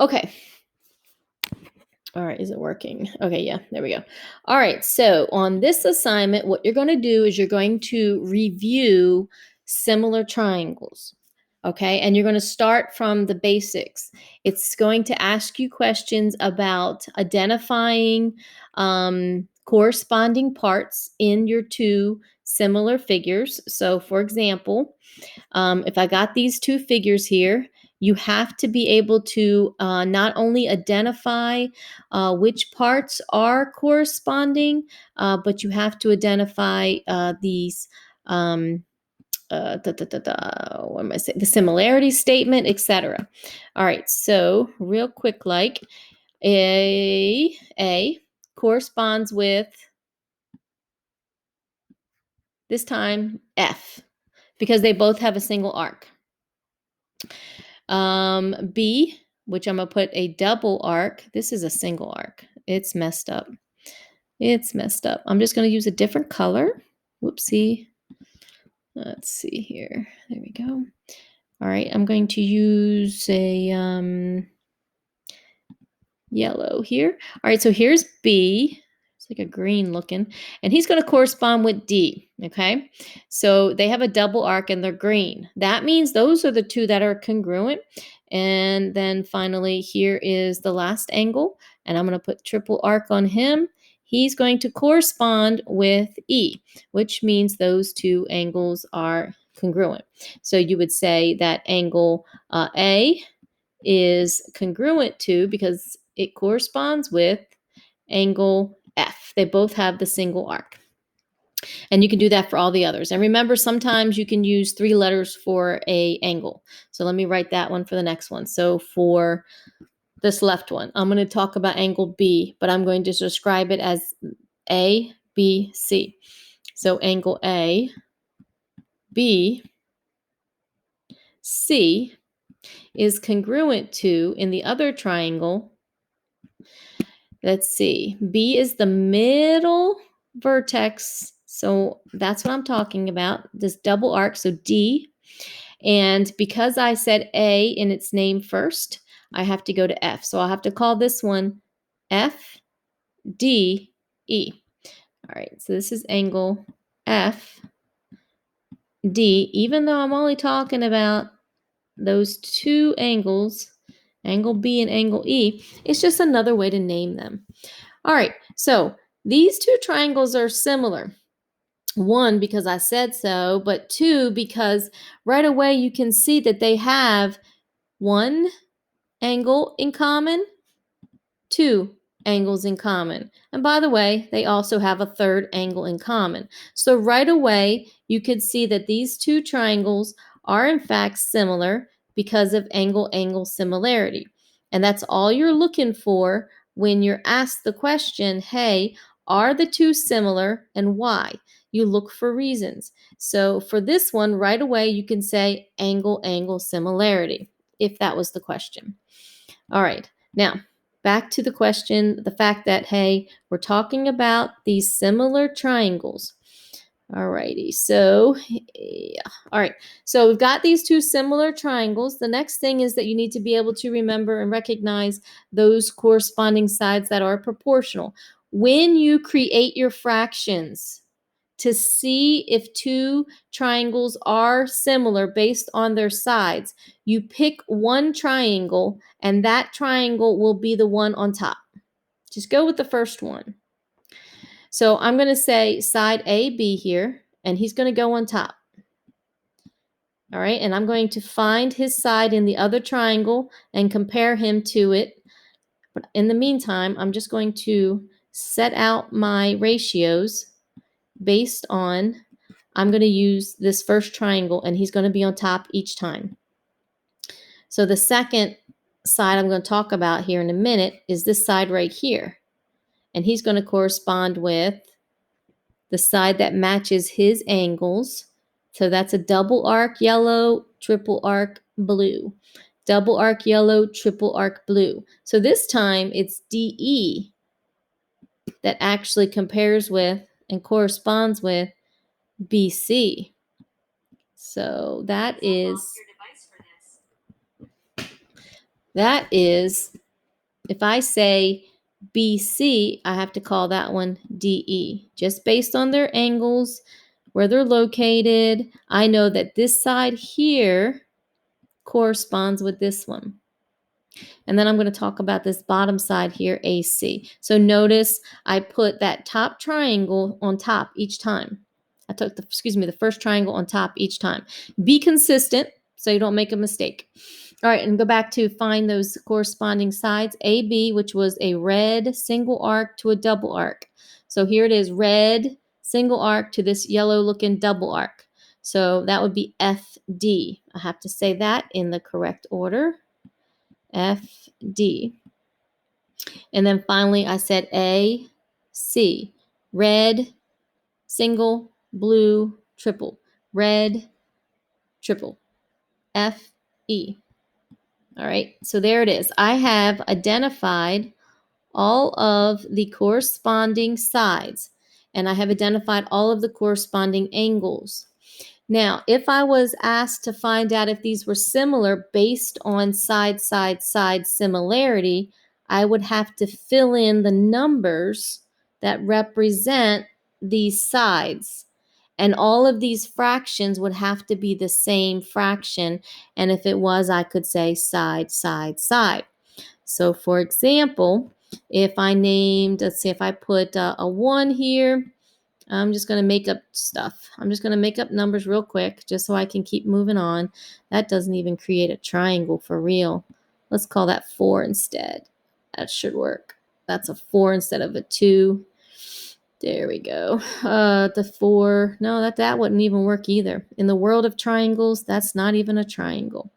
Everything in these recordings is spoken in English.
Okay. All right, is it working? Okay, yeah, there we go. All right, so on this assignment, what you're going to do is you're going to review similar triangles. Okay, and you're going to start from the basics. It's going to ask you questions about identifying corresponding parts in your two similar figures. So, for example, if I got these two figures here, you have to be able to not only identify which parts are corresponding, but you have to identify these. What am I saying? The similarity statement, etc. All right, so real quick, like A corresponds with this time F because they both have a single arc. B, which I'm going to put a double arc. This is a single arc. It's messed up. It's messed up. I'm just going to use a different color. Whoopsie. Let's see here. There we go. All right. I'm going to use a yellow here. All right. So here's B. It's like a green looking. And he's going to correspond with D. Okay. So they have a double arc and they're green. That means those are the two that are congruent. And then finally, here is the last angle. And I'm going to put triple arc on him. He's going to correspond with E, which means those two angles are congruent. So you would say that angle A is congruent to, because it corresponds with, angle F. They both have the single arc. And you can do that for all the others. And remember, sometimes you can use 3 letters for a angle. So let me write that one for the next one. So for this left one, I'm going to talk about angle B, but I'm going to describe it as A, B, C. So angle A, B, C is congruent to, in the other triangle, let's see, B is the middle vertex. So that's what I'm talking about, this double arc. So D. And because I said A in its name first, I have to go to F. So I'll have to call this one F, D, E. All right, so this is angle F, D. Even though I'm only talking about those two angles, angle B and angle E, it's just another way to name them. All right, so these two triangles are similar. 1, because I said so, but 2, because right away you can see that they have 1 angle in common, 2 angles in common. And by the way, they also have a 3rd angle in common. So right away, you could see that these two triangles are in fact similar because of angle-angle similarity. And that's all you're looking for when you're asked the question, hey, are the two similar and why? You look for reasons. So for this one, right away, you can say angle-angle similarity, if that was the question. All right, now back to the question, the fact that, hey, we're talking about these similar triangles. All righty, so, yeah. All right, so we've got these two similar triangles. The next thing is that you need to be able to remember and recognize those corresponding sides that are proportional. When you create your fractions, to see if two triangles are similar based on their sides, you pick one triangle and that triangle will be the one on top. Just go with the first one. So I'm going to say side AB here, and he's going to go on top. All right, and I'm going to find his side in the other triangle and compare him to it. But in the meantime, I'm just going to set out my ratios based on, I'm going to use this first triangle, and he's going to be on top each time. So the second side I'm going to talk about here in a minute is this side right here. And he's going to correspond with the side that matches his angles. So that's a double arc yellow, triple arc blue. Double arc yellow, triple arc blue. So this time it's DE that actually compares with and corresponds with BC. So that is, That is, if I say BC, I have to call that one DE. Just based on their angles, where they're located, I know that this side here corresponds with this one. And then I'm going to talk about this bottom side here, AC. So notice I put that top triangle on top each time. I took the first triangle on top each time. Be consistent so you don't make a mistake. All right, and go back to find those corresponding sides. AB, which was a red single arc to a double arc. So here it is, red single arc to this yellow looking double arc. So that would be FD. I have to say that in the correct order. FD. And then finally I said AC. Red, single, blue, triple. Red, triple. FE. All right, so there it is. I have identified all of the corresponding sides, and I have identified all of the corresponding angles. Now, if I was asked to find out if these were similar based on side similarity, I would have to fill in the numbers that represent these sides. And all of these fractions would have to be the same fraction. And if it was, I could say side. So for example, if I named, let's see, if I put a 1 here, I'm just going to make up stuff. I'm just going to make up numbers real quick just so I can keep moving on. That doesn't even create a triangle for real. Let's call that 4 instead. That should work. That's a 4 instead of a 2. There we go. The 4. No, that wouldn't even work either. In the world of triangles, that's not even a triangle.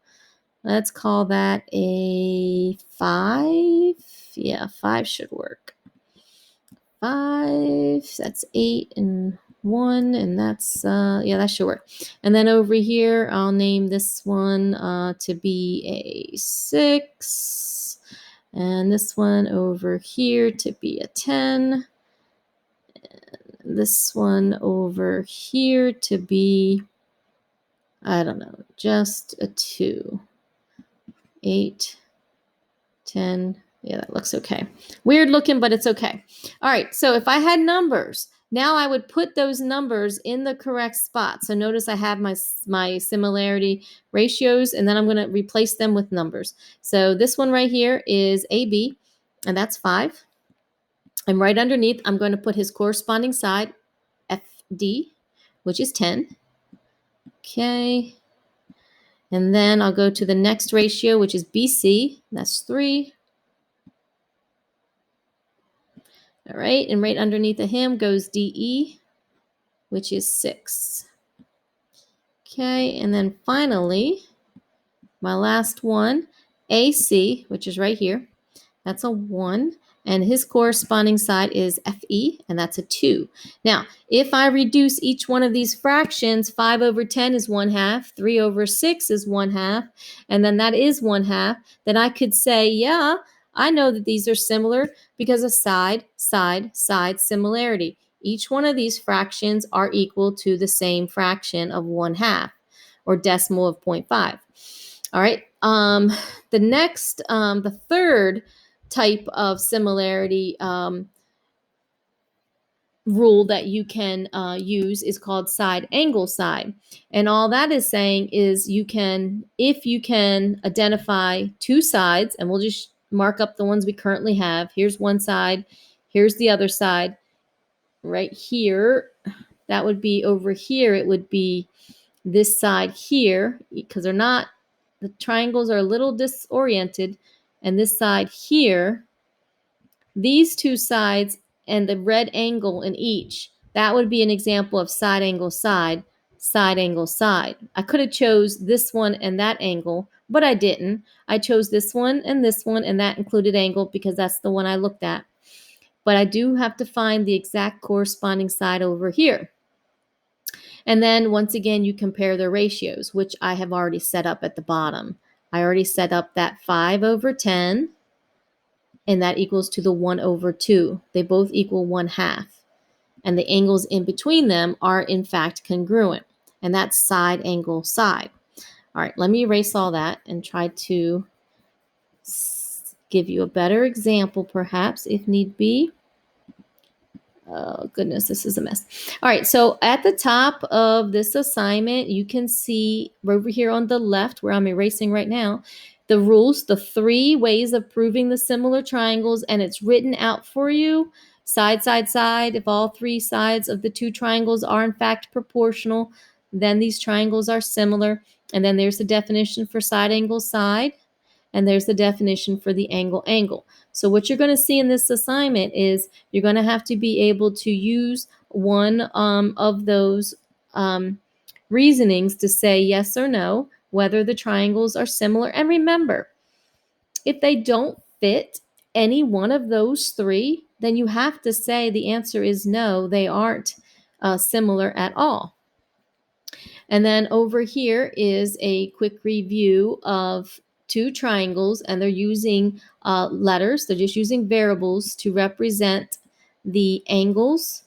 Let's call that a 5. Yeah, 5 should work. 5, that's 8 and 1, and that's, yeah, that should work. And then over here, I'll name this one to be a 6, and this one over here to be a 10, and this one over here to be, I don't know, just a 2. 8, 10. Yeah, that looks okay. Weird looking, but it's okay. All right, so if I had numbers, now I would put those numbers in the correct spot. So notice I have my similarity ratios, and then I'm going to replace them with numbers. So this one right here is AB, and that's 5. And right underneath, I'm going to put his corresponding side, FD, which is 10. Okay. And then I'll go to the next ratio, which is BC. That's 3. All right, and right underneath of him goes DE, which is 6. Okay, and then finally, my last one, AC, which is right here. That's a 1. And his corresponding side is FE, and that's a 2. Now, if I reduce each one of these fractions, 5 over 10 is 1/2, 3 over 6 is 1/2, and then that is 1/2, then I could say, yeah, I know that these are similar because of side similarity. Each one of these fractions are equal to the same fraction of 1/2, or decimal of 0.5. All right, the next, the third type of similarity rule that you can use is called side angle side. And all that is saying is if you can identify two sides, and we'll just mark up the ones we currently have. Here's one side, here's the other side. Right here, that would be over here, it would be this side here, because the triangles are a little disoriented, and this side here, these two sides and the red angle in each, that would be an example of side angle side, side angle side. I could have chose this one and that angle, but I didn't. I chose this one, and that included angle because that's the one I looked at. But I do have to find the exact corresponding side over here. And then once again, you compare the ratios, which I have already set up at the bottom. I already set up that 5 over 10, and that equals to the 1 over 2. They both equal 1/2. And the angles in between them are in fact congruent. And that's side angle side. All right, let me erase all that and try to give you a better example, perhaps, if need be. Oh, goodness, this is a mess. All right, so at the top of this assignment, you can see over here on the left, where I'm erasing right now, the rules, the 3 ways of proving the similar triangles, and it's written out for you, side, side, side. If all 3 sides of the 2 triangles are in fact proportional, then these triangles are similar. And then there's the definition for side angle side, and there's the definition for the angle angle. So what you're going to see in this assignment is you're going to have to be able to use one of those reasonings to say yes or no, whether the triangles are similar. And remember, if they don't fit any one of those 3, then you have to say the answer is no, they aren't similar at all. And then over here is a quick review of 2 triangles, and they're using letters. They're just using variables to represent the angles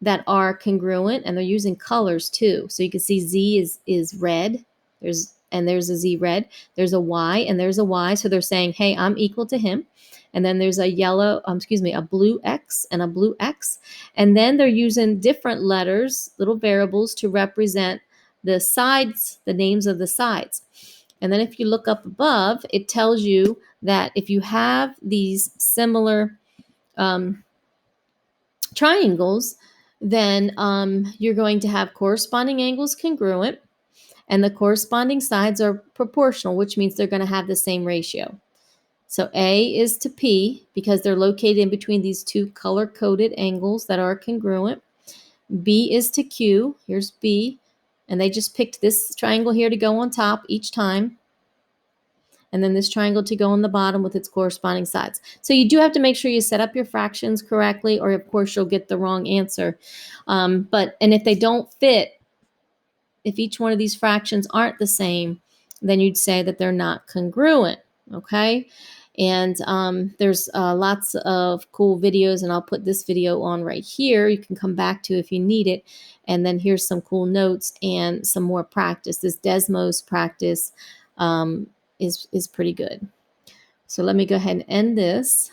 that are congruent, and they're using colors too. So you can see Z is red. There's a Z red. There's a Y and there's a Y. So they're saying, hey, I'm equal to him. And then there's a a blue X and a blue X. And then they're using different letters, little variables, to represent the sides, the names of the sides. And then if you look up above, it tells you that if you have these similar triangles, then you're going to have corresponding angles congruent, and the corresponding sides are proportional, which means they're going to have the same ratio. So A is to P because they're located in between these 2 color-coded angles that are congruent. B is to Q. Here's B. And they just picked this triangle here to go on top each time, and then this triangle to go on the bottom with its corresponding sides. So you do have to make sure you set up your fractions correctly, or of course you'll get the wrong answer. And if they don't fit, if each one of these fractions aren't the same, then you'd say that they're not congruent, okay? And there's lots of cool videos, and I'll put this video on right here. You can come back to if you need it. And then here's some cool notes and some more practice. This Desmos practice is pretty good. So let me go ahead and end this.